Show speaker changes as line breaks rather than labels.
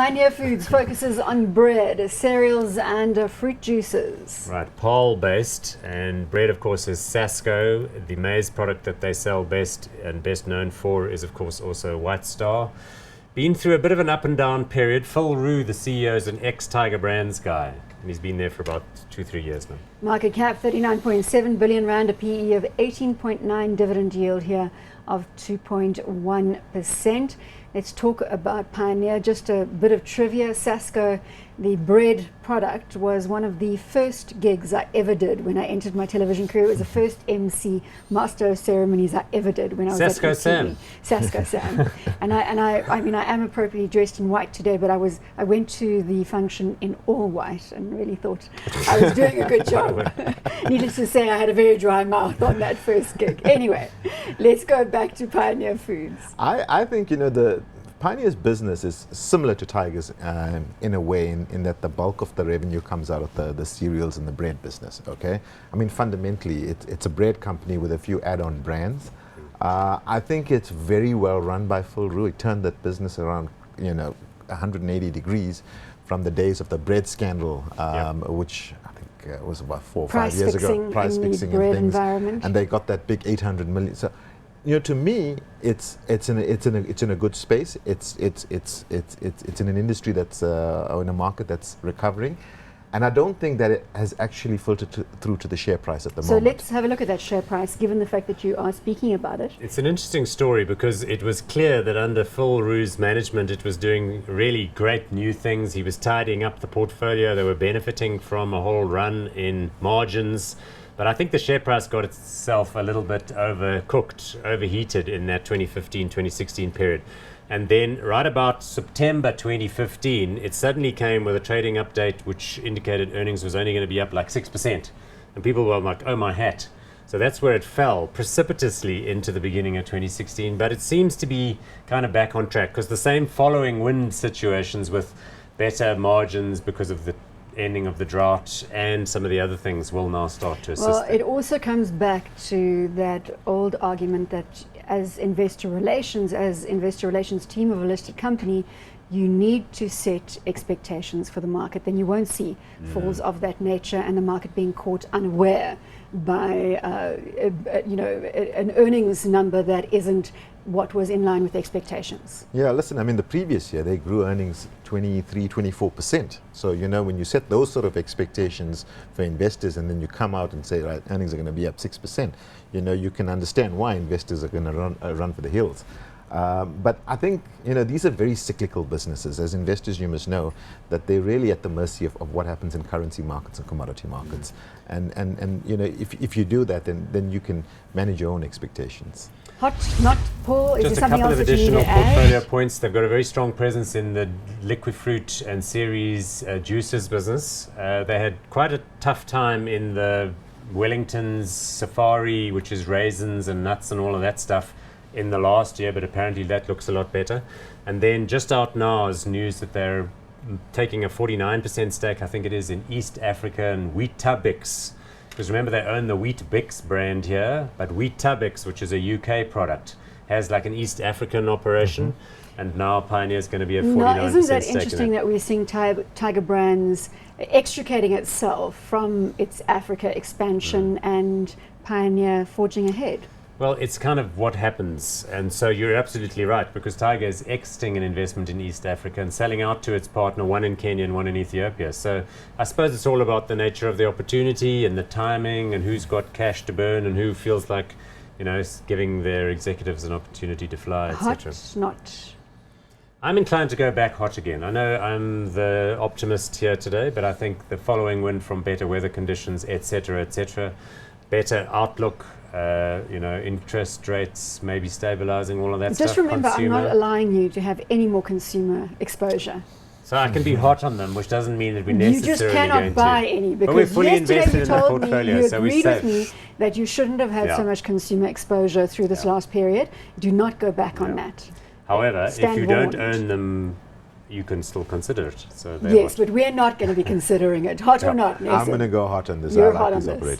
Pioneer Foods focuses on bread, cereals and fruit juices.
Right, Paul based, and bread of course is Sasco. The maize product that they sell best and best known for is of course also White Star. Been through a bit of an up and down period. Phil Roux, the CEO, is an ex-Tiger Brands guy, and he's been there for about 2-3 years now.
Market cap 39.7 billion rand, a PE of 18.9, dividend yield here of 2.1%. Let's talk about Pioneer. Just a bit of trivia. Sasco, the bread product, was one of the first gigs I ever did when I entered my television career. It was the first MC Master of Ceremonies I ever did when I was
Sasco
at
Sam.
Sasco Sam. and I mean I am appropriately dressed in white today, but I went to the function in all white and really thought I was doing a good job. Needless to say, I had a very dry mouth on that first gig. Anyway, let's go back to Pioneer Foods.
I think, the Pioneer's business is similar to Tiger's in a way, in that the bulk of the revenue comes out of the cereals and the bread business, okay? I mean, fundamentally, it's a bread company with a few add-on brands. I think it's very well run by Phil Roux. He turned that business around, 180 degrees from the days of the bread scandal, which I think was about 4 or 5 years ago.
Price fixing in the bread environment.
And they got that big 800 million. So, to me, it's in a good space. It's in an industry that's in a market that's recovering, and I don't think that it has actually filtered through to the share price at the moment.
So let's have a look at that share price, given the fact that you are speaking about it.
It's an interesting story because it was clear that under Phil Roux's management, it was doing really great new things. He was tidying up the portfolio. They were benefiting from a whole run in margins. But I think the share price got itself a little bit overheated in that 2015-2016 period. And then right about September 2015, it suddenly came with a trading update which indicated earnings was only going to be up like 6%. And people were like, oh my hat. So that's where it fell precipitously into the beginning of 2016. But it seems to be kind of back on track because the same following wind situations with better margins because of the ending of the drought and some of the other things will now start to assist.
Well, it also comes back to that old argument that as investor relations team of a listed company, you need to set expectations for the market. Then you won't see falls of that nature and the market being caught unaware by an earnings number that isn't what was in line with expectations.
Yeah, listen, I mean, the previous year they grew earnings 23-24%. So, when you set those sort of expectations for investors and then you come out and say, right, earnings are going to be up 6%, you can understand why investors are going to run for the hills. But I think, these are very cyclical businesses. As investors, you must know that they're really at the mercy of what happens in currency markets and commodity markets. And if you do that, then you can manage your own expectations.
Hot, not Paul, is there
Just a
something
couple
else
of
that you need
additional
to add?
portfolio points. They've got a very strong presence in the liquid fruit and cereals juices business. They had quite a tough time in the Wellington's Safari, which is raisins and nuts and all of that stuff, in the last year, but apparently that looks a lot better. And then just out now is news that they're taking a 49% stake, I think it is, in East Africa and Weetabix. Because remember, they own the Weet-Bix brand here, but Weetabix, which is a UK product, has like an East African operation, and now Pioneer is going to be a 49%
Now, isn't that
stake
interesting
in it.
that we're seeing Tiger Brands extricating itself from its Africa expansion and Pioneer forging ahead?
Well, it's kind of what happens, and so you're absolutely right, because Tiger is exiting an investment in East Africa and selling out to its partner, one in Kenya and one in Ethiopia. So I suppose it's all about the nature of the opportunity and the timing and who's got cash to burn and who feels like, giving their executives an opportunity to fly, etc.
Hot, not.
I'm inclined to go back hot again. I know I'm the optimist here today, but I think the following wind from better weather conditions, etc., better outlook, interest rates maybe stabilizing, all of that stuff.
Just remember, I'm not allowing you to have any more consumer exposure.
So I can be hot on them, which doesn't mean that we're necessarily
You just cannot buy any, because
we're fully
yesterday
invested
you
in the
told me,
portfolio,
you
so we
agreed with
save.
me that you shouldn't have had so much consumer exposure through this last period. Do not go back on that.
However,
Stand
if you don't
warned.
own them, you can still consider it. So
Yes, but we're not going to be considering it. Hot or not,
I'm going to go hot on this.
You're
I like
hot on
these
this.
operators.